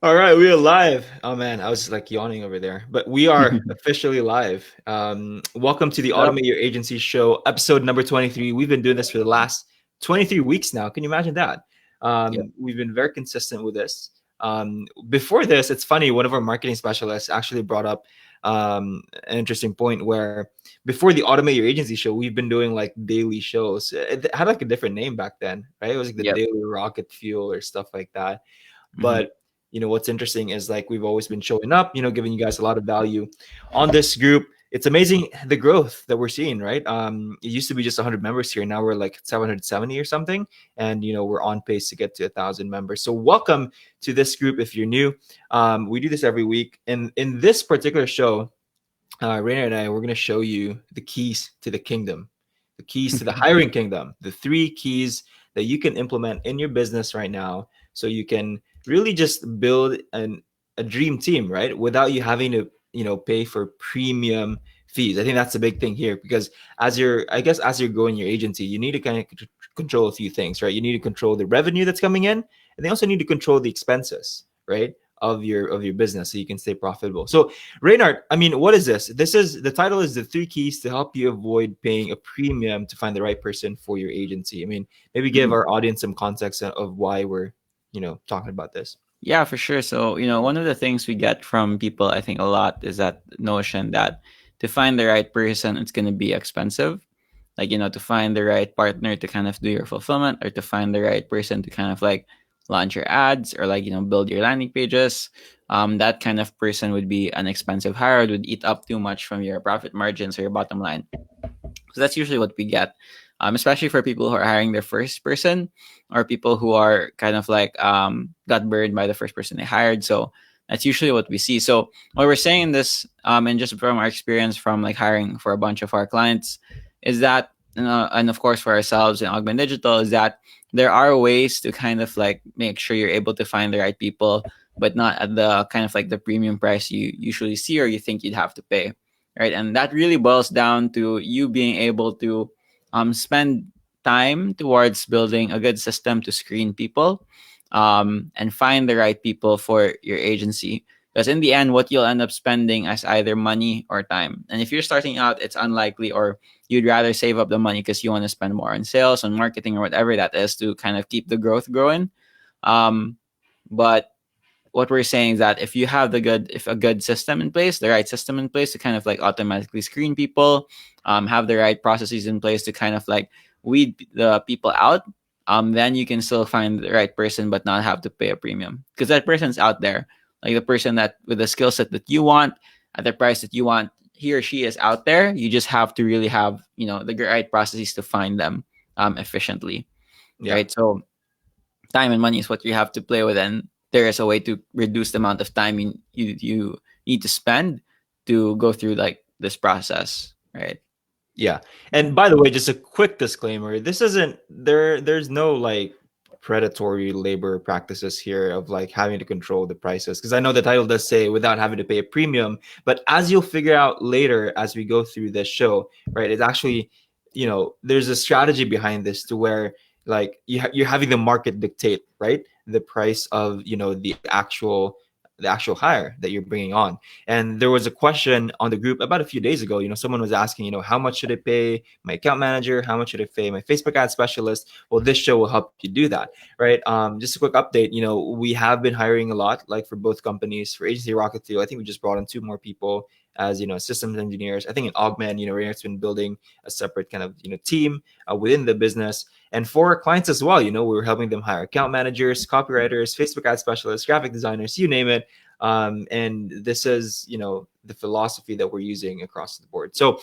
All right, we are live. Oh man, I was like yawning over there, but we are officially live. Welcome to the Yep. Automate Your Agency Show, episode number 23. We've been doing this for the last 23 weeks now. Can you imagine that? Yep. We've been very consistent with this. Before this, it's funny, one of our marketing specialists actually brought up an interesting point where before the Automate Your Agency Show, we've been doing like daily shows. It had like a different name back then, right? It was like the Yep. Daily Rocket Fuel or stuff like that. hmm But what's interesting is like we've always been showing up, giving you guys a lot of value on this group. It's amazing the growth that we're seeing, right? It used to be just 100 members here. Now we're like 770 or something, and we're on pace to get to 1,000 members. So welcome to this group if you're new. We do this every week, and in this particular show, Rainer and I, we're going to show you the keys to the kingdom, the keys to the hiring kingdom, the three keys that you can implement in your business right now so you can really just build a dream team, right? Without you having to, pay for premium fees. I think that's the big thing here because as you're growing your agency, you need to kind of control a few things, right? You need to control the revenue that's coming in, and they also need to control the expenses, right? Of your business so you can stay profitable. So Reynard, I mean, what is this? This is the title is the three keys to help you avoid paying a premium to find the right person for your agency. I mean, maybe give hmm our audience some context of why we're, talking about this. Yeah, for sure. So, one of the things we get from people, I think a lot, is that notion that to find the right person, it's going to be expensive. Like, to find the right partner to kind of do your fulfillment or to find the right person to kind of like launch your ads or like, build your landing pages. That kind of person would be an expensive hire. It would eat up too much from your profit margins or your bottom line. So that's usually what we get, especially for people who are hiring their first person or people who are kind of like got burned by the first person they hired. So that's usually what we see. So what we're saying in this, and just from our experience from like hiring for a bunch of our clients, is that, and of course for ourselves in Augment Digital, is that there are ways to kind of like make sure you're able to find the right people, but not at the kind of like the premium price you usually see or you think you'd have to pay, right? And that really boils down to you being able to spend time towards building a good system to screen people and find the right people for your agency. Because in the end, what you'll end up spending is either money or time. And if you're starting out, it's unlikely, or you'd rather save up the money because you want to spend more on sales, on marketing, or whatever that is to kind of keep the growth growing. But what we're saying is that if a good system in place, the right system in place to kind of like automatically screen people, have the right processes in place to kind of like weed the people out, then you can still find the right person but not have to pay a premium because that person's out there, like the person that with the skill set that you want at the price that you want, he or she is out there. You just have to really have the right processes to find them efficiently, Yeah. right? So time and money is what you have to play with, and there is a way to reduce the amount of time you need to spend to go through like this process, right? Yeah. And by the way, just a quick disclaimer. This isn't there's no like predatory labor practices here of like having to control the prices because I know the title does say without having to pay a premium, but as you'll figure out later as we go through this show, right? It's actually, there's a strategy behind this to where like you're having the market dictate, right? The price of, the actual hire that you're bringing on. And there was a question on the group about a few days ago. Someone was asking, how much should I pay my account manager? How much should I pay my Facebook ad specialist? Well, this show will help you do that, right? Just a quick update. We have been hiring a lot, like for both companies. For Agency Rocket 2, I think we just brought in two more people as systems engineers. I think in Augment, Rainier has been building a separate kind of team within the business. And for our clients as well, we're helping them hire account managers, copywriters, Facebook ad specialists, graphic designers, you name it. And this is, the philosophy that we're using across the board. So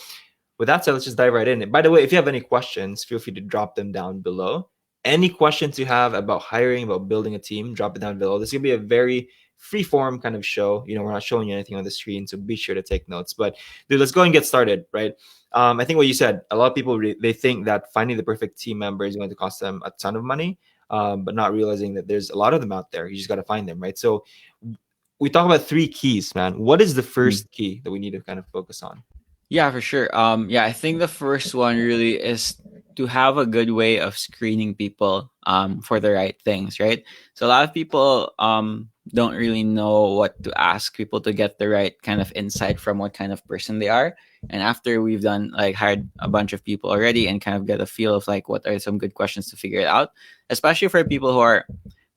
with that said, let's just dive right in. And by the way, if you have any questions, feel free to drop them down below. Any questions you have about hiring, about building a team, drop it down below. This is gonna be a very free form kind of show. We're not showing you anything on the screen, so be sure to take notes. But dude, let's go and get started, right? I think what you said, a lot of people they think that finding the perfect team member is going to cost them a ton of money, but not realizing that there's a lot of them out there. You just got to find them, right? So we talk about three keys, man. What is the Mm. first key that we need to kind of focus on? Yeah, for sure. Yeah, I think the first one really is to have a good way of screening people for the right things, right? So a lot of people don't really know what to ask people to get the right kind of insight from what kind of person they are. And after we've done like hired a bunch of people already and kind of get a feel of like what are some good questions to figure it out, especially for people who are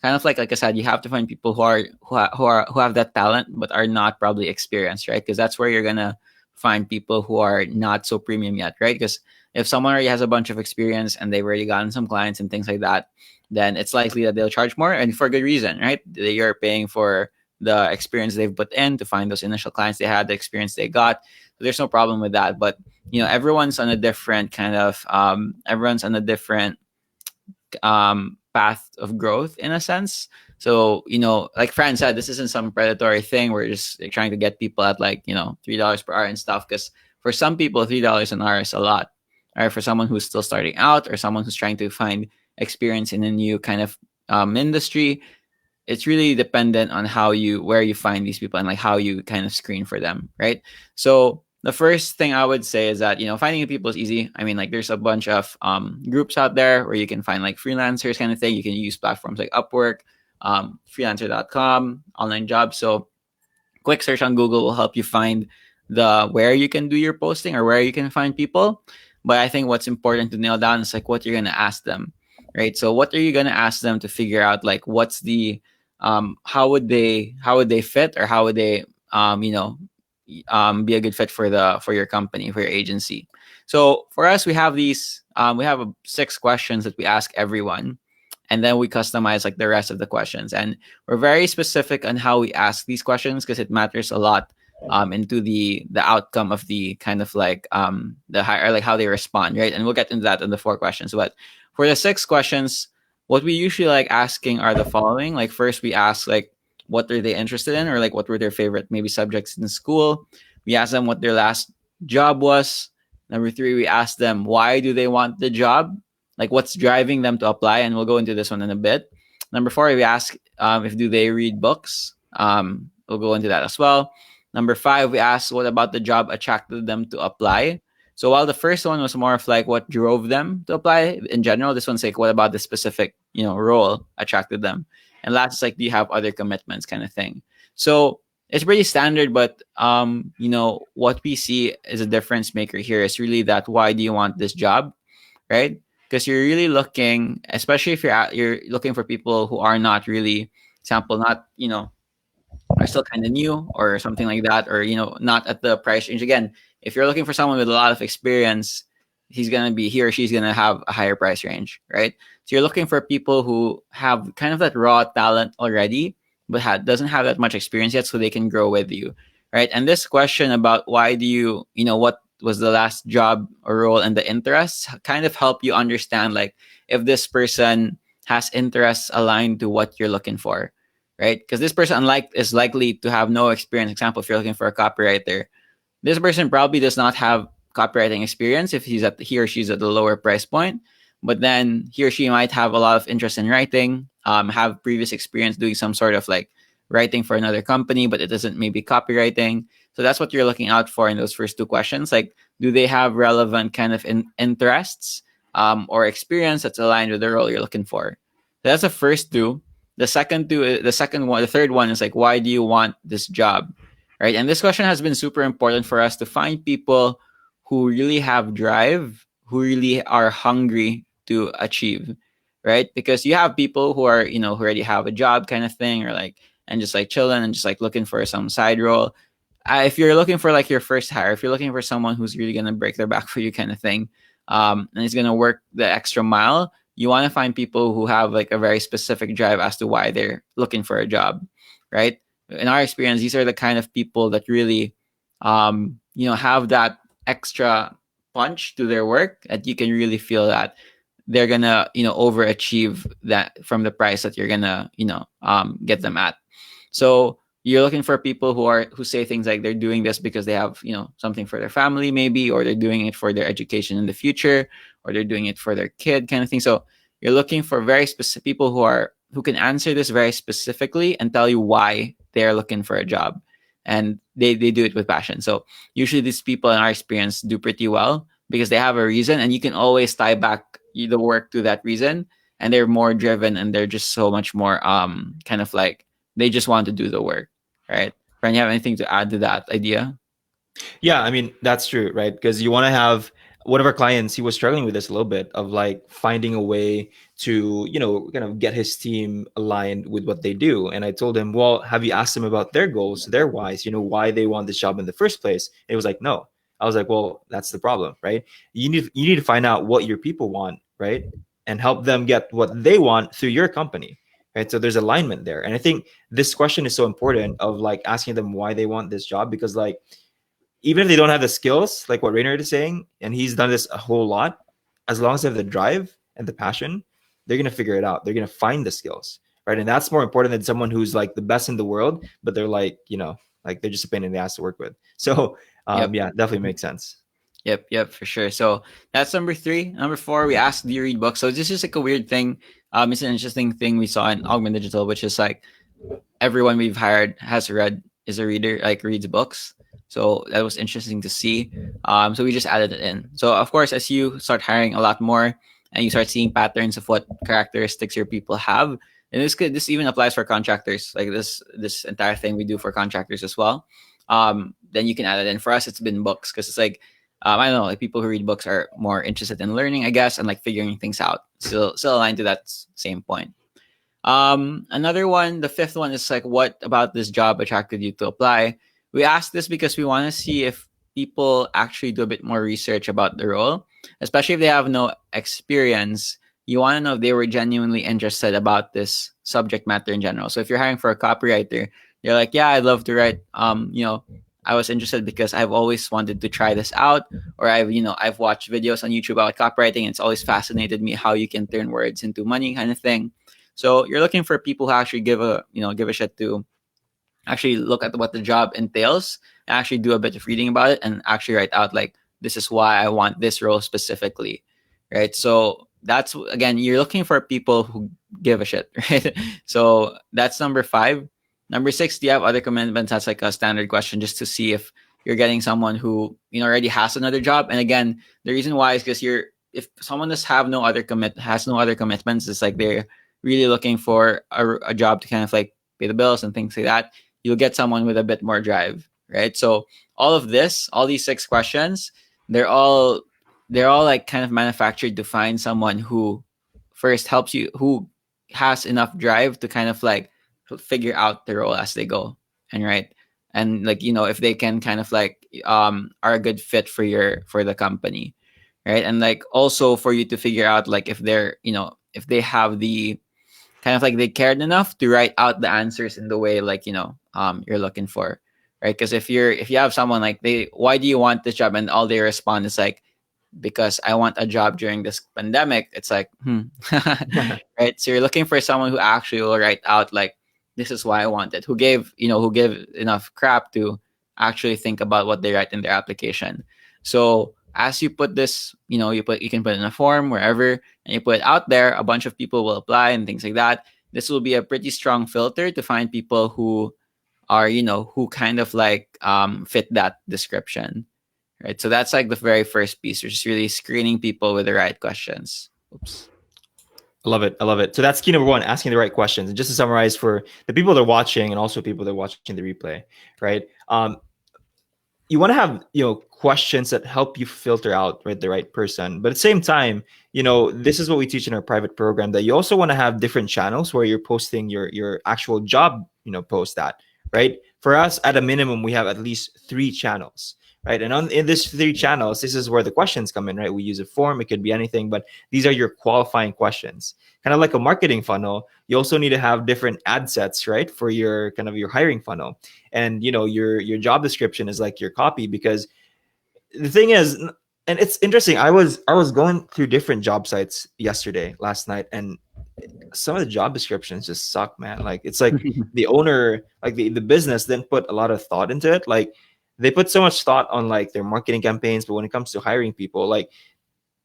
kind of like I said, you have to find people who have that talent but are not probably experienced, right? Because that's where you're gonna find people who are not so premium yet, right? Because if someone already has a bunch of experience and they've already gotten some clients and things like that, then it's likely that they'll charge more and for good reason, right? You're paying for the experience they've put in to find those initial clients they had, the experience they got. So there's no problem with that. But everyone's on a different kind of everyone's on a different path of growth in a sense. So, like Fran said, this isn't some predatory thing. We're just like, trying to get people at like, $3 per hour and stuff. Because for some people, $3 an hour is a lot. Right? For someone who's still starting out or someone who's trying to find experience in a new kind of industry, it's really dependent on where you find these people and like how you kind of screen for them, right? So the first thing I would say is that finding people is easy. I mean, like there's a bunch of groups out there where you can find like freelancers kind of thing. You can use platforms like Upwork, freelancer.com, online jobs. So quick search on Google will help you find the where you can do your posting or where you can find people. But I think what's important to nail down is like what you're gonna ask them, right? So what are you gonna ask them to figure out like what's the how would they fit or how would they be a good fit for your company, for your agency. So for us, we have 6 questions that we ask everyone, and then we customize like the rest of the questions. And we're very specific on how we ask these questions because it matters a lot into the outcome of the kind of like the high or like how they respond, right? And we'll get into that in the 4 questions. But for the 6 questions, what we usually like asking are the following. Like first, we ask like what are they interested in or like what were their favorite maybe subjects in school. We ask them what their last job was. Number 3, we ask them why do they want the job, like what's driving them to apply, and we'll go into this one in a bit. Number 4, we ask if do they read books. We'll go into that as well. Number 5, we ask what about the job attracted them to apply. So while the first one was more of like what drove them to apply in general, this one's like what about the specific role attracted them. And last is like, do you have other commitments kind of thing. So it's pretty standard, but what we see is a difference maker here is really that why do you want this job, right? Because you're really looking, especially if you're looking for people who are not really, example, not are still kind of new or something like that, or not at the price range. Again, if you're looking for someone with a lot of experience, he or she's gonna have a higher price range, right? So you're looking for people who have kind of that raw talent already, but doesn't have that much experience yet, so they can grow with you, right? And this question about why do what was the last job or role and the interests kind of help you understand like if this person has interests aligned to what you're looking for, right? Because this person is likely to have no experience. Example, if you're looking for a copywriter, this person probably does not have copywriting experience if he or she's at the lower price point, but then he or she might have a lot of interest in writing, have previous experience doing some sort of like writing for another company, but it isn't maybe copywriting. So that's what you're looking out for in those first 2 questions. Like, do they have relevant kind of interests or experience that's aligned with the role you're looking for? So that's the first 2. The third one is like, why do you want this job? Right. And this question has been super important for us to find people who really have drive, who really are hungry to achieve. Right. Because you have people who are, who already have a job kind of thing, or like, and just like chilling and just like looking for some side role. If you're looking for like your first hire, if you're looking for someone who's really going to break their back for you kind of thing, and is going to work the extra mile, you want to find people who have like a very specific drive as to why they're looking for a job, right? In our experience, these are the kind of people that really, have that extra punch to their work that you can really feel that they're gonna, overachieve that from the price that you're gonna, get them at. So you're looking for people who say things like they're doing this because they have, something for their family maybe, or they're doing it for their education in the future, or they're doing it for their kid kind of thing. So you're looking for very specific people who can answer this very specifically and tell you why they're looking for a job. And they do it with passion. So usually these people in our experience do pretty well because they have a reason, and you can always tie back the work to that reason. And they're more driven, and they're just so much more kind of like they just want to do the work, right? Brian, you have anything to add to that idea? Yeah, I mean, that's true, right? Because you want to have one of our clients, he was struggling with this a little bit of like finding a way to, kind of get his team aligned with what they do. And I told him, well, have you asked them about their goals, their whys, why they want this job in the first place? And it was like, no. I was like, well, that's the problem, right? You need to find out what your people want, right? And help them get what they want through your company. Right. So there's alignment there. And I think this question is so important of like asking them why they want this job, because like even if they don't have the skills, like what Raynard is saying, and he's done this a whole lot, as long as they have the drive and the passion, they're gonna figure it out. They're gonna find the skills, right? And that's more important than someone who's like the best in the world, but they're like, like they're just a pain in the ass to work with. So, Yep. yeah, definitely makes sense. Yep, for sure. So that's number three. Number four, we asked, do you read books? So this is like a weird thing. It's an interesting thing we saw in Augment Digital, which is like everyone we've hired has read, is a reader, like reads books. So that was interesting to see. So we just added it in. So of course, as you start hiring a lot more and you start seeing patterns of what characteristics your people have, and this even applies for contractors, like this entire thing we do for contractors as well. Then you can add it in. For us, it's been books because it's like I don't know, like people who read books are more interested in learning, I guess, and like figuring things out. Still aligned to that same point. Another one, the fifth one is like, what about this job attracted you to apply? We asked this because we want to see if people actually do a bit more research about the role, especially if they have no experience. You want to know if they were genuinely interested about this subject matter in general. So if you're hiring for a copywriter, you're like, yeah, I'd love to write. I was interested because I've always wanted to try this out, or I've watched videos on YouTube about copywriting, and it's always fascinated me how you can turn words into money, kind of thing. So you're looking for people who actually give a shit to actually look at what the job entails, and actually do a bit of reading about it, and actually write out like, this is why I want this role specifically, right? So that's, again, you're looking for people who give a shit, right? So that's number five. Number six, do you have other commitments? That's like a standard question just to see if you're getting someone who already has another job. And again, the reason why is because if someone has no other commitments, it's like they're really looking for a job to kind of like pay the bills and things like that. You'll get someone with a bit more drive, right? So all these six questions, they're all like kind of manufactured to find someone who first helps you, who has enough drive to kind of like figure out the role as they go, and like if they can kind of like are a good fit for the company, right? And like also for you to figure out like if they're if they have the kind of like they cared enough to write out the answers in the way like you're looking for, right? Because if you have someone like why do you want this job, and all they respond is like, because I want a job during this pandemic, it's like right? So you're looking for someone who actually will write out like, this is why I want it, who gave enough crap to actually think about what they write in their application. So as you put this, you can put it in a form wherever, and you put it out there, a bunch of people will apply and things like that. This will be a pretty strong filter to find people who are, who kind of like fit that description, right? So that's like the very first piece, which is really screening people with the right questions. Oops. I love it. I love it. So that's key number one, asking the right questions. And just to summarize for the people that are watching and also people that are watching the replay, right? You want to have questions that help you filter out the right person, but at the same time, this is what we teach in our private program, that you also want to have different channels where you're posting your actual job post at, right? For us, at a minimum, we have at least 3 channels, right? And in these 3 channels, this is where the questions come in, right? We use a form, it could be anything, but these are your qualifying questions. Kind of like a marketing funnel, you also need to have different ad sets, right, for your kind of your hiring funnel. And your job description is like your copy, because the thing is, and it's interesting, I was going through different job sites last night, and some of the job descriptions just suck, man. Like it's like the owner, like the business didn't put a lot of thought into it. Like they put so much thought on like their marketing campaigns, but when it comes to hiring people, like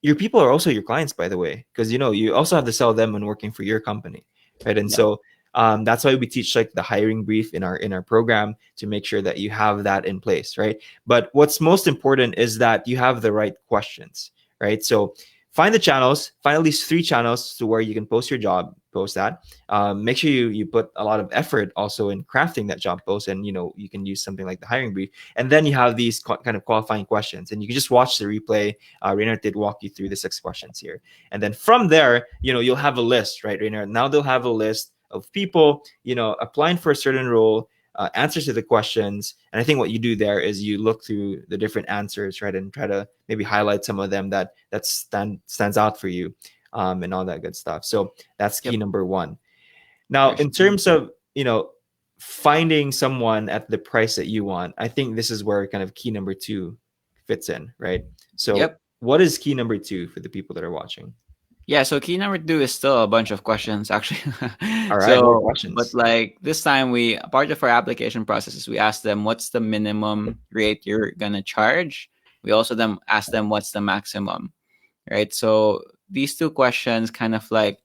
your people are also your clients, by the way, because you also have to sell them when working for your company, right? And Yep. so that's why we teach like the hiring brief in our program, to make sure that you have that in place, right? But what's most important is that you have the right questions, right? So find the channels, find at least 3 channels to where you can post your job. post that. Make sure you put a lot of effort also in crafting that job post, and you can use something like the hiring brief, and then you have these kind of qualifying questions, and you can just watch the replay. Rainer did walk you through the 6 questions here, and then from there, you'll have a list, right, Rainer? Now they'll have a list of people, applying for a certain role, answers to the questions. And I think what you do there is you look through the different answers, right, and try to maybe highlight some of them that stands out for you, and all that good stuff. So that's key Yep. number one. Now, For in sure. terms of finding someone at the price that you want, I think this is where kind of key number two fits in, right? So, Yep. what is key number two for the people that are watching? Yeah, so key number two is still a bunch of questions actually. All right, more So, but questions. like this time, part of our application process is we ask them what's the minimum rate you're gonna charge. We also then ask them what's the maximum, right? So these two questions kind of like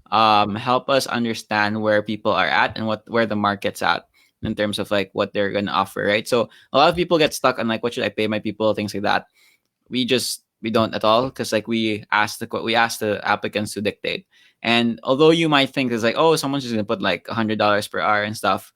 help us understand where people are at and where the market's at in terms of like what they're gonna offer, right? So a lot of people get stuck on like what should I pay my people, things like that. We don't at all, because like we ask the applicants to dictate. And although you might think it's like, oh, someone's just gonna put like $100 per hour and stuff,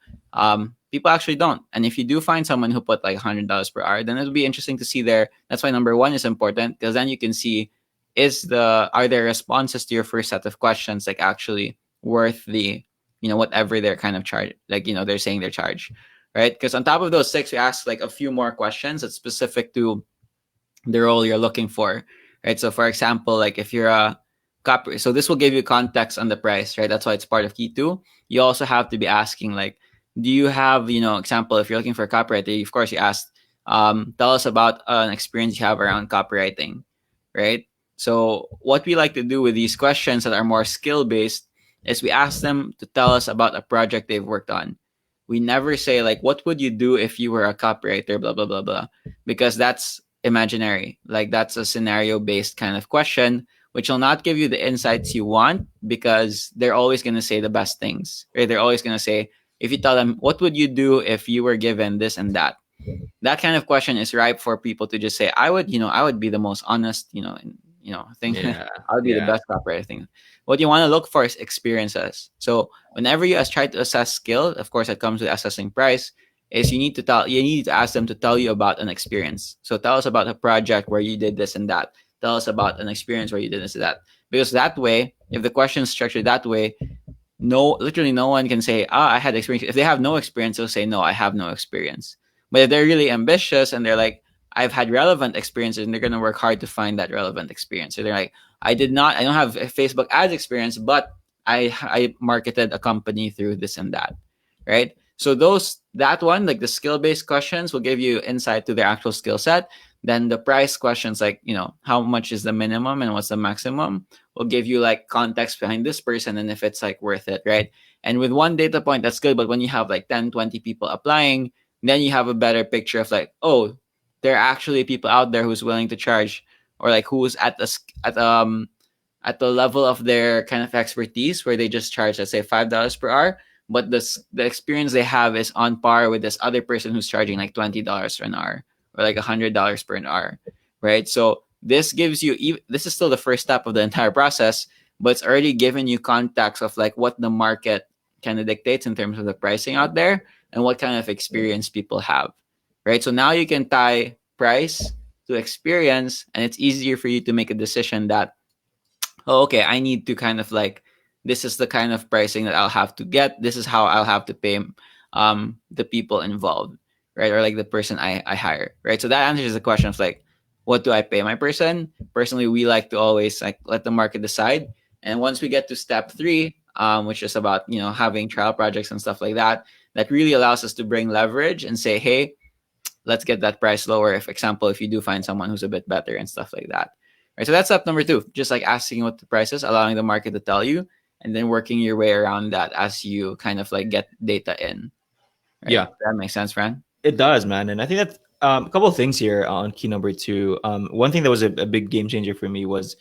people actually don't. And if you do find someone who put like $100 per hour, then it'll be interesting to see there. That's why number one is important, because then you can see, are their responses to your first set of questions like actually worth the whatever they're kind of charge, like they're saying their charge, right? Because on top of those six, we ask like a few more questions that's specific to the role you're looking for, right? So for example, like if you're a copy, so this will give you context on the price, right? That's why it's part of key two. You also have to be asking like, do you have, example, if you're looking for a copywriter, of course you ask, tell us about an experience you have around copywriting, right? So what we like to do with these questions that are more skill based is we ask them to tell us about a project they've worked on. We never say like, what would you do if you were a copywriter, blah blah blah blah, because that's imaginary. Like that's a scenario based kind of question, which will not give you the insights you want, because they're always going to say the best things, right? They're always going to say, if you tell them, what would you do if you were given this and that? That kind of question is ripe for people to just say, I would be the most honest, thing. Yeah, I would be the yeah, best copywriter thing. What you want to look for is experiences. So whenever you try to assess skill, of course, it comes with assessing price. Is you need to ask them to tell you about an experience. So tell us about a project where you did this and that. Tell us about an experience where you did this and that. Because that way, if the question is structured that way, literally no one can say, I had experience. If they have no experience, they'll say, no, I have no experience. But if they're really ambitious and they're like, I've had relevant experiences, and they're going to work hard to find that relevant experience. So they're like, I don't have a Facebook ads experience, but I marketed a company through this and that, right? So that one, like the skill-based questions, will give you insight to their actual skill set. Then the price questions, like, how much is the minimum and what's the maximum, will give you like context behind this person and if it's like worth it, right? And with one data point, that's good. But when you have like 10, 20 people applying, then you have a better picture of like, oh, there are actually people out there who's willing to charge, or like who's at the level of their kind of expertise where they just charge, let's say, $5 per hour, but the experience they have is on par with this other person who's charging like $20 for an hour, or like $100 per an hour, right? So this gives you, this is still the first step of the entire process, but it's already given you context of like what the market kind of dictates in terms of the pricing out there and what kind of experience people have, right? So now you can tie price to experience, and it's easier for you to make a decision that, oh, okay, I need to kind of like, this is the kind of pricing that I'll have to get. This is how I'll have to pay the people involved, right? Or like the person I hire, right? So that answers the question of like, what do I pay my person? Personally, we like to always like let the market decide. And once we get to step three, which is about, having trial projects and stuff like that, that really allows us to bring leverage and say, hey, let's get that price lower. If example, if you do find someone who's a bit better and stuff like that. Right. So that's step number two, just like asking what the price is, allowing the market to tell you, and then working your way around that as you kind of like get data in. Right. yeah. Does that makes sense, Fran? It does, man. And I think that's a couple of things here on key number two. One thing that was a big game changer for me was,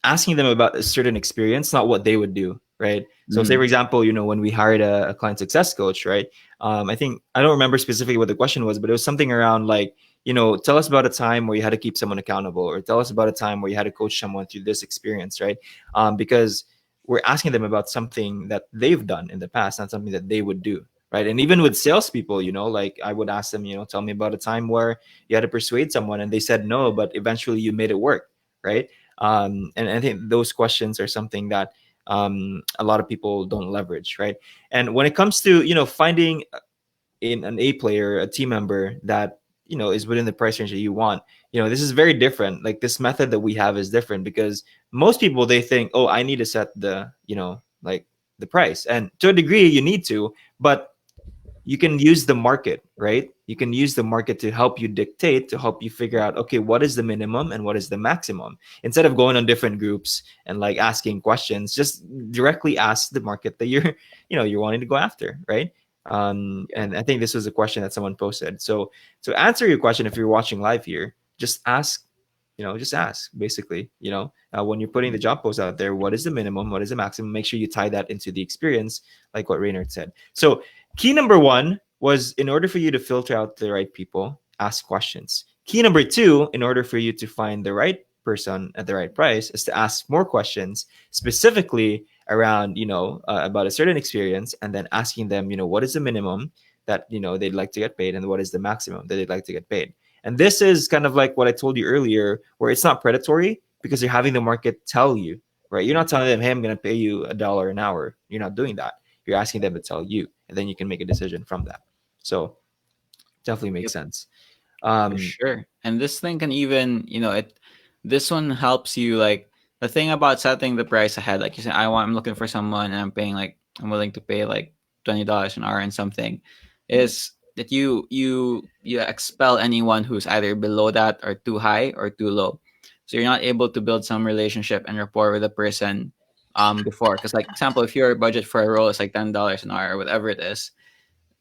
asking them about a certain experience, not what they would do, right? So, say, for example, when we hired a client success coach, right? I think, I don't remember specifically what the question was, but it was something around like, tell us about a time where you had to keep someone accountable, or tell us about a time where you had to coach someone through this experience, right? Because we're asking them about something that they've done in the past, not something that they would do, right? And even with salespeople, like I would ask them, tell me about a time where you had to persuade someone and they said no, but eventually you made it work, right? And I think those questions are something that a lot of people don't leverage, right? And when it comes to finding in an A player, a team member that is within the price range that you want, this is very different. Like this method that we have is different because most people they think, oh, I need to set the like the price, and to a degree you need to, but you can use the market, right? You can use the market to help you dictate, to help you figure out, okay, what is the minimum and what is the maximum? Instead of going on different groups and like asking questions, just directly ask the market that you're, you're wanting to go after, right? And I think this was a question that someone posted. So to answer your question, if you're watching live here, just ask, just ask basically, when you're putting the job post out there, what is the minimum? What is the maximum? Make sure you tie that into the experience, like what Reynard said. So key number one was in order for you to filter out the right people, ask questions. Key number two, in order for you to find the right person at the right price, is to ask more questions, specifically around, about a certain experience, and then asking them, what is the minimum that, they'd like to get paid and what is the maximum that they'd like to get paid. And this is kind of like what I told you earlier, where it's not predatory because you're having the market tell you, right? You're not telling them, hey, I'm going to pay you $1 an hour. You're not doing that. You're asking them to tell you, and then you can make a decision from that. So definitely makes Yep, sense. for Um, sure. And this thing can even, this one helps you, like, the thing about setting the price ahead, like you said, I'm looking for someone and I'm willing to pay like $20 an hour and something, is that you expel anyone who's either below that or too high or too low. So you're not able to build some relationship and rapport with a person before. Because, like, example, if your budget for a role is like $10 an hour or whatever it is,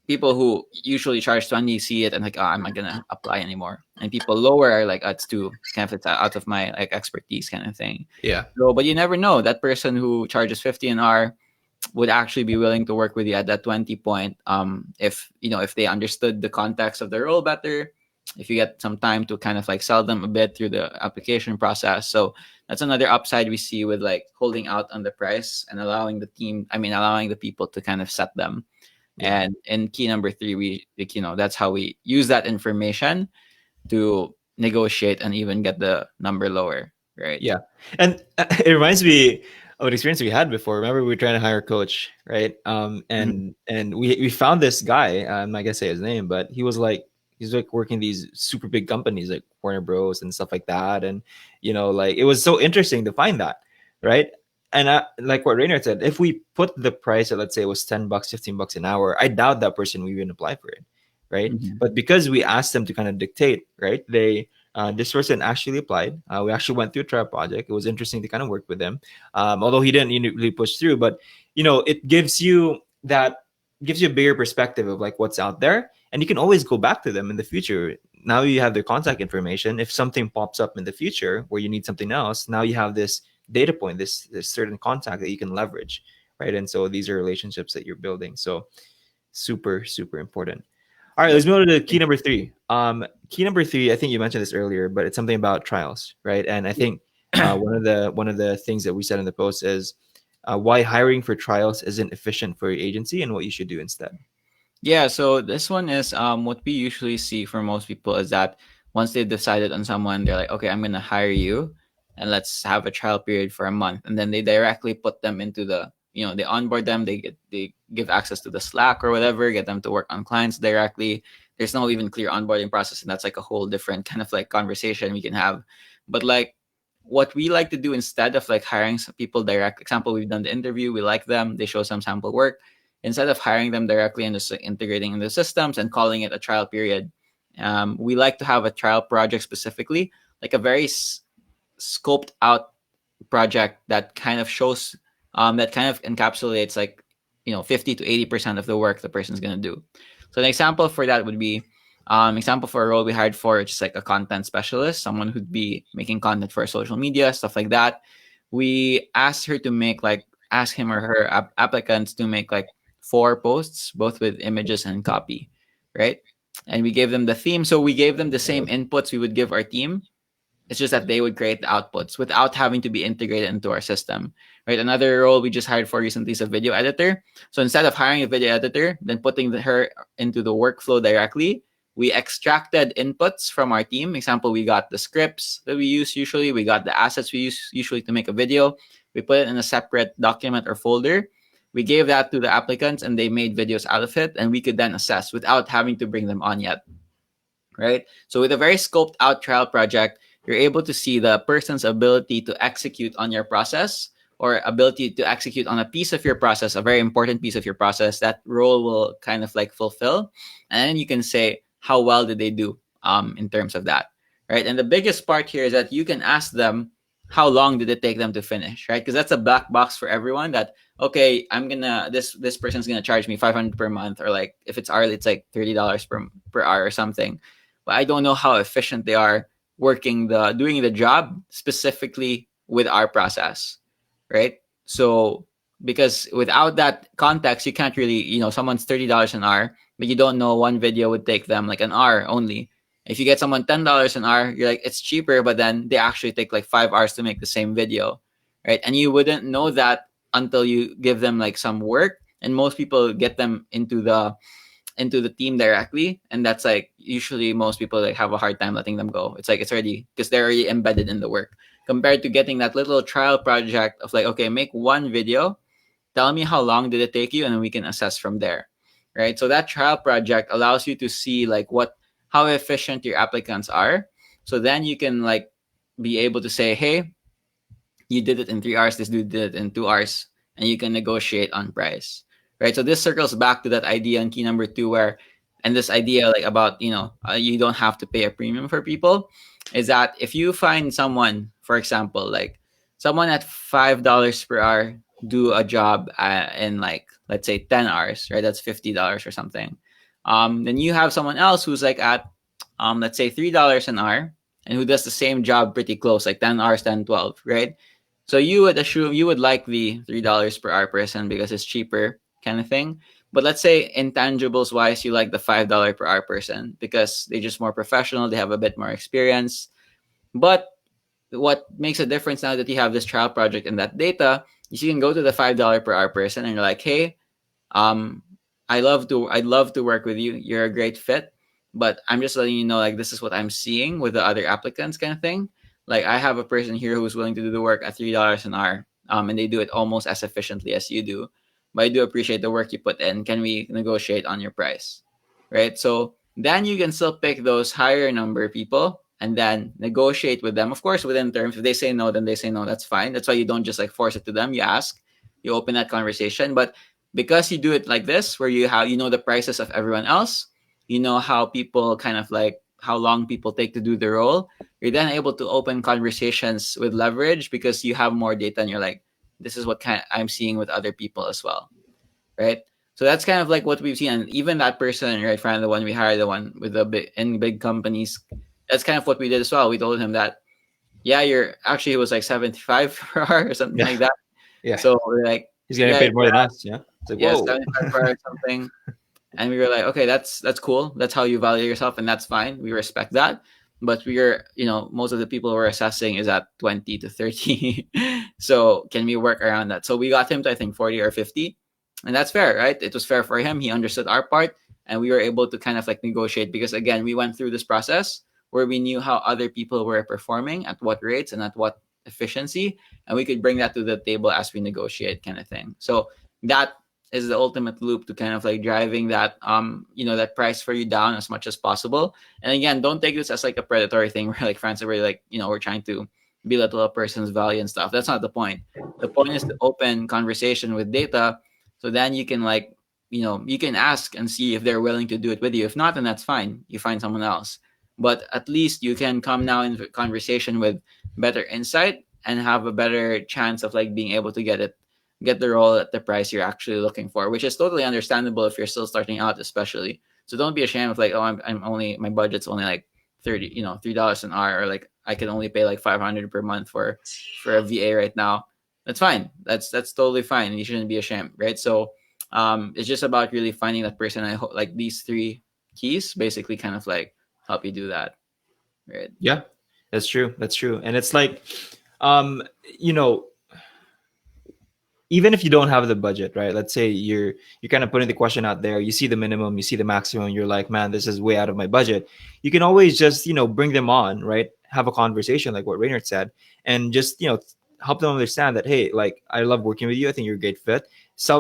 people who usually charge 20 see it and like, oh, I'm not gonna apply anymore. And people lower are like, oh, it's too kind of, it's out of my like expertise kind of thing. yeah, So, but you never know, that person who charges 50 an hour would actually be willing to work with you at that 20 point, if if they understood the context of the role better, if you get some time to kind of like sell them a bit through the application process. So that's another upside we see with like holding out on the price and allowing the team, allowing the people to kind of set them. yeah. And in key number three, we like, that's how we use that information to negotiate and even get the number lower, right? Yeah, and it reminds me of an experience we had before. Remember, we were trying to hire a coach, right? Mhm. And we found this guy. I'm not gonna say his name, but he's like working these super big companies like Warner Bros. And stuff like that. And like it was so interesting to find that, right? And like what Rainer said, if we put the price at, let's say it was $10, $15 an hour, I doubt that person would even apply for it, right? Mhm. But because we asked them to kind of dictate, right? This person actually applied. We actually went through a trial project. It was interesting to kind of work with him, although he didn't really push through. But it gives you a bigger perspective of like what's out there, and you can always go back to them in the future. Now you have their contact information. If something pops up in the future where you need something else, now you have this data point, this certain contact that you can leverage, right? And so these are relationships that you're building. So super super important. All right, Yep. let's move to key number three. Key number three, I think you mentioned this earlier, but it's something about trials, right? And I think one of the things that we said in the post is why hiring for trials isn't efficient for your agency and what you should do instead. Yeah, so this one is what we usually see for most people is that once they've decided on someone, they're like, okay, I'm gonna hire you and let's have a trial period for a month. And then they directly put them into the, they onboard them, they give access to the Slack or whatever, get them to work on clients directly. There's no even clear onboarding process, and that's like a whole different kind of like conversation we can have. But like what we like to do instead of like hiring some people direct, example, we've done the interview, we like them, they show some sample work, instead of hiring them directly and just like, integrating in the systems and calling it a trial period, we like to have a trial project specifically, like a very scoped out project that kind of shows, that kind of encapsulates like 50 to 80% of the work the person's going to do. So an example for that would be, example for a role we hired for, just like a content specialist, someone who'd be making content for social media, stuff like that. We asked her to make like, ask him or her applicants to make like 4 posts, both with images and copy, right? And we gave them the theme. So we gave them the same inputs we would give our team, It's just that they would create the outputs without having to be integrated into our system, right? Another role we just hired for recently is a video editor. So instead of hiring a video editor, then putting her into the workflow directly, we extracted inputs from our team. Example, we got the scripts that we use usually, we got the assets we use usually to make a video. We put it in a separate document or folder. We gave that to the applicants and they made videos out of it, and we could then assess without having to bring them on yet, right? So with a very scoped out trial project, you're able to see the person's ability to execute on your process or ability to execute on a piece of your process, a very important piece of your process that role will kind of like fulfill. And then you can say, how well did they do in terms of that, right? And the biggest part here is that you can ask them, how long did it take them to finish, right? Because that's a black box for everyone that, okay, I'm gonna, this person's gonna charge me 500 per month, or like if it's hourly, it's like $30 per hour or something, but I don't know how efficient they are doing the job specifically with our process, right? So because without that context, you can't really, someone's $30 an hour, but you don't know one video would take them like an hour only. If you get someone $10 an hour, you're like, it's cheaper, but then they actually take like 5 hours to make the same video, right? And you wouldn't know that until you give them like some work. And most people get them into the team directly, and that's like usually most people like have a hard time letting them go. It's like it's already, because they're already embedded in the work, compared to getting that little trial project of like, okay, make one video, tell me how long did it take you, and then we can assess from there, right? So that trial project allows you to see like how efficient your applicants are. So then you can like be able to say, hey, you did it in 3 hours, this dude did it in 2 hours, and you can negotiate on price, right? So this circles back to that idea in key number 2, where, and this idea like about, you don't have to pay a premium for people, is that if you find someone, for example, like someone at $5 per hour do a job in like, let's say 10 hours, right? That's $50 or something. Then you have someone else who's like at, let's say $3 an hour, and who does the same job pretty close, like 10 hours, 10, 12, right? So you would assume you would like the $3 per hour person because it's cheaper, kind of thing. But let's say intangibles wise, you like the $5 per hour person because they're just more professional, they have a bit more experience. But what makes a difference now that you have this trial project and that data is you can go to the $5 per hour person and you're like, hey, um, I'd love to work with you. You're a great fit, but I'm just letting you know, like, this is what I'm seeing with the other applicants, kind of thing. Like, I have a person here who's willing to do the work at $3 an hour, and they do it almost as efficiently as you do. But I do appreciate the work you put in. Can we negotiate on your price, right? So then you can still pick those higher number people and then negotiate with them, of course, within terms. If they say no, then they say no. That's fine. That's why you don't just like force it to them. You ask, you open that conversation, but because you do it like this, where you know the prices of everyone else, you know how people kind of like how long people take to do the role, you're then able to open conversations with leverage because you have more data and you're like, this is what kind I'm seeing with other people as well, right? So that's kind of like what we've seen, and even that person, right, friend, the one we hired, the one with the big companies, that's kind of what we did as well. We told him that, yeah, you're actually, it was like 75 per hour or something like that. Yeah. So we're like, He's getting yeah, paid more than us. Yeah. It's like, yes, whoa. 75 per hour or something. And we were like, okay, that's cool. That's how you value yourself, and that's fine. We respect that. But most of the people we're assessing is at 20 to 30. So can we work around that? So we got him to, I think, 40 or 50. And that's fair, right? It was fair for him. He understood our part, and we were able to kind of like negotiate because, again, we went through this process where we knew how other people were performing, at what rates and at what efficiency, and we could bring that to the table as we negotiate, kind of thing. So that is the ultimate loop to kind of like driving that that price for you down as much as possible. And again, don't take this as like a predatory thing where like friends are really like, we're trying to belittle a person's value and stuff. That's not the point. The point is to open conversation with data, so then you can like, you can ask and see if they're willing to do it with you. If not, then that's fine, you find someone else. But at least you can come now in conversation with better insight and have a better chance of like being able to get the role at the price you're actually looking for, which is totally understandable if you're still starting out, especially. So don't be ashamed of like, oh, I'm only, my budget's only like 30, $3 an hour, or like I can only pay like 500 per month for a VA right now. That's fine. That's totally fine. You shouldn't be ashamed, right? So it's just about really finding that person. I hope like these three keys basically kind of like help you do that, right? Yeah. That's true. That's true. And it's like, um, you know, even if you don't have the budget, right? Let's say you're kind of putting the question out there, you see the minimum, you see the maximum, you're like, man, this is way out of my budget. You can always just, bring them on, right? Have a conversation like what Reynard said, and just, help them understand that, hey, like, I love working with you. I think you're a great fit.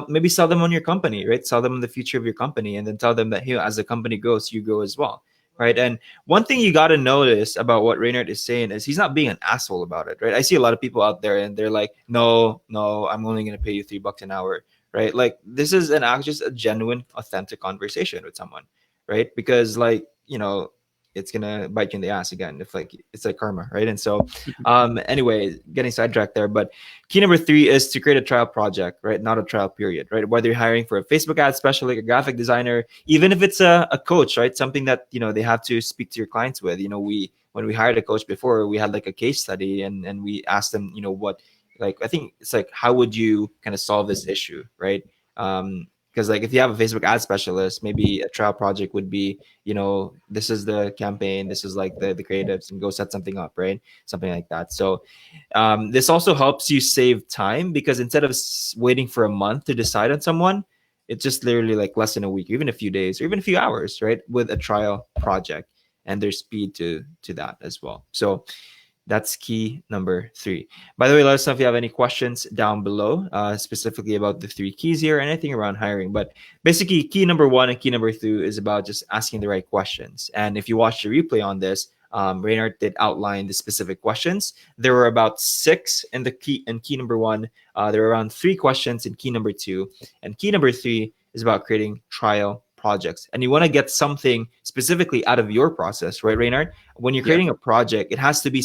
Maybe sell them on your company, right? Sell them on the future of your company, and then tell them that, hey, as the company grows, you grow as well. Right. And one thing you got to notice about what Reynard is saying is he's not being an asshole about it, right? I see a lot of people out there and they're like, no, no, I'm only going to pay you $3 an hour, right? Like this is an act, just a genuine, authentic conversation with someone, right? Because like, it's gonna bite you in the ass again if like it's like karma, right? And so, anyway, getting sidetracked there, but key number 3 is to create a trial project, right? Not a trial period, right? Whether you're hiring for a Facebook ad specialist, a graphic designer, even if it's a coach, right? Something that, they have to speak to your clients with. When we hired a coach before, we had like a case study and we asked them, what, like, I think it's like, how would you kind of solve this issue, right? Because like if you have a Facebook ad specialist, maybe a trial project would be, this is the campaign, this is like the creatives, and go set something up, right? Something like that. So this also helps you save time because instead of waiting for a month to decide on someone, it's just literally like less than a week, or even a few days, or even a few hours, right? With a trial project, and there's speed to that as well. So that's key number 3. By the way, let us know if you have any questions down below, specifically about the 3 keys here, anything around hiring. But basically, key number 1 and key number 2 is about just asking the right questions. And if you watch the replay on this, Reynard did outline the specific questions. There were about 6 in the key number 1. There were around 3 questions in key number 2, and key number 3 is about creating trial projects. And you want to get something specifically out of your process, right, Reynard? When you're Yeah. creating a project, it has to be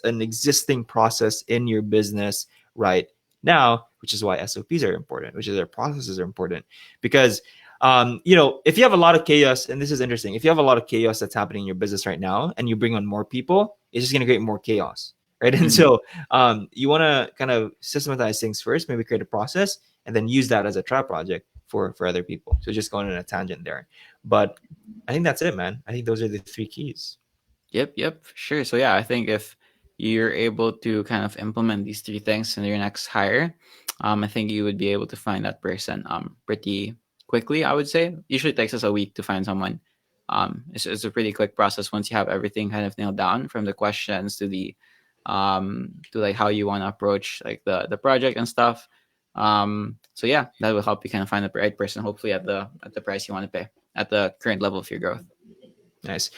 an existing process in your business right now, which is why SOPs are important, which is their processes are important. Because if you have a lot of chaos, and this is interesting, if you have a lot of chaos that's happening in your business right now, and you bring on more people, it's just going to create more chaos, right? And Hmm. so you want to kind of systematize things first, maybe create a process, and then use that as a trial project for other people. So just going on a tangent there, but I think that's it, man. I think those are the 3 keys. Yep, sure. So yeah, I think if you're able to kind of implement these 3 things in your next hire, I think you would be able to find that person pretty quickly. I would say usually it takes us a week to find someone. It's a pretty quick process once you have everything kind of nailed down, from the questions to the to like how you want to approach like the project and stuff. So yeah, that will help you kind of find the right person, hopefully at the price you want to pay at the current level of your growth. Nice.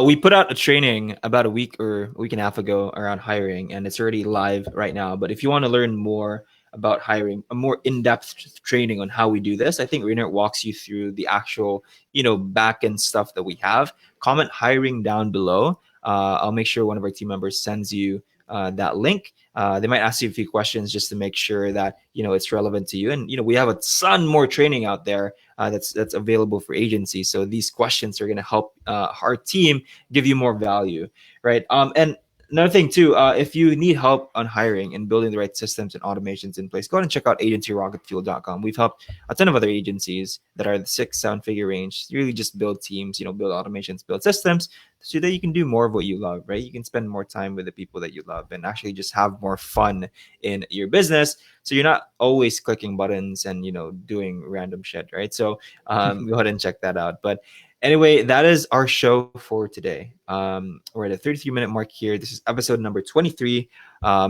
We put out a training about a week or a week and a half ago around hiring, and it's already live right now. But if you want to learn more about hiring, a more in-depth training on how we do this, I think Renert walks you through the actual, back end stuff that we have. Comment hiring down below. I'll make sure one of our team members sends you that link. They might ask you a few questions just to make sure that it's relevant to you. And we have a ton more training out there that's available for agencies. So these questions are going to help our team give you more value, right? And another thing too, if you need help on hiring and building the right systems and automations in place, go ahead and check out agencyrocketfuel.com. We've helped a ton of other agencies that are the 6-7 figure range really just build teams, build automations, build systems, so that you can do more of what you love, right? You can spend more time with the people that you love and actually just have more fun in your business. So you're not always clicking buttons and doing random shit, right? So go ahead and check that out. But anyway, that is our show for today. We're at a 33-minute mark here. This is episode number 23.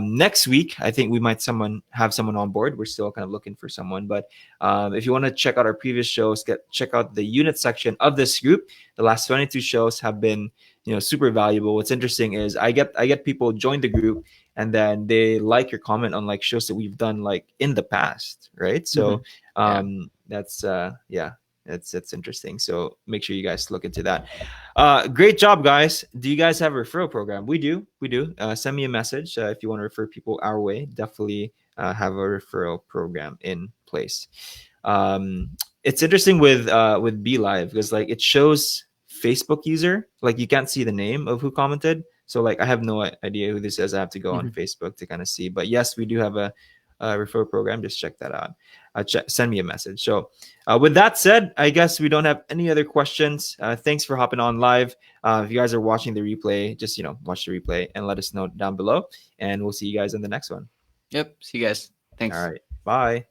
Next week, I think we might have someone on board. We're still kind of looking for someone, but if you want to check out our previous shows, check out the unit section of this group. The last 22 shows have been super valuable. What's interesting is I get people join the group and then they like your comment on like shows that we've done like in the past, right? So Mhm. Yeah. that's yeah, that's interesting. So make sure you guys look into that. Great job, guys. Do you guys have a referral program? We do. Send me a message if you want to refer people our way. Definitely have a referral program in place. um it's interesting with Be Live because like it shows Facebook user, like you can't see the name of who commented. So like I have no idea who this is. I have to go on Mhm. Facebook to kind of see. But yes, we do have a referral program. Just check that out. send me a message. So with that said, I guess we don't have any other questions. Thanks for hopping on live. If you guys are watching the replay, just watch the replay and let us know down below, and we'll see you guys in the next one. Yep. See you guys. All Thanks. right, bye.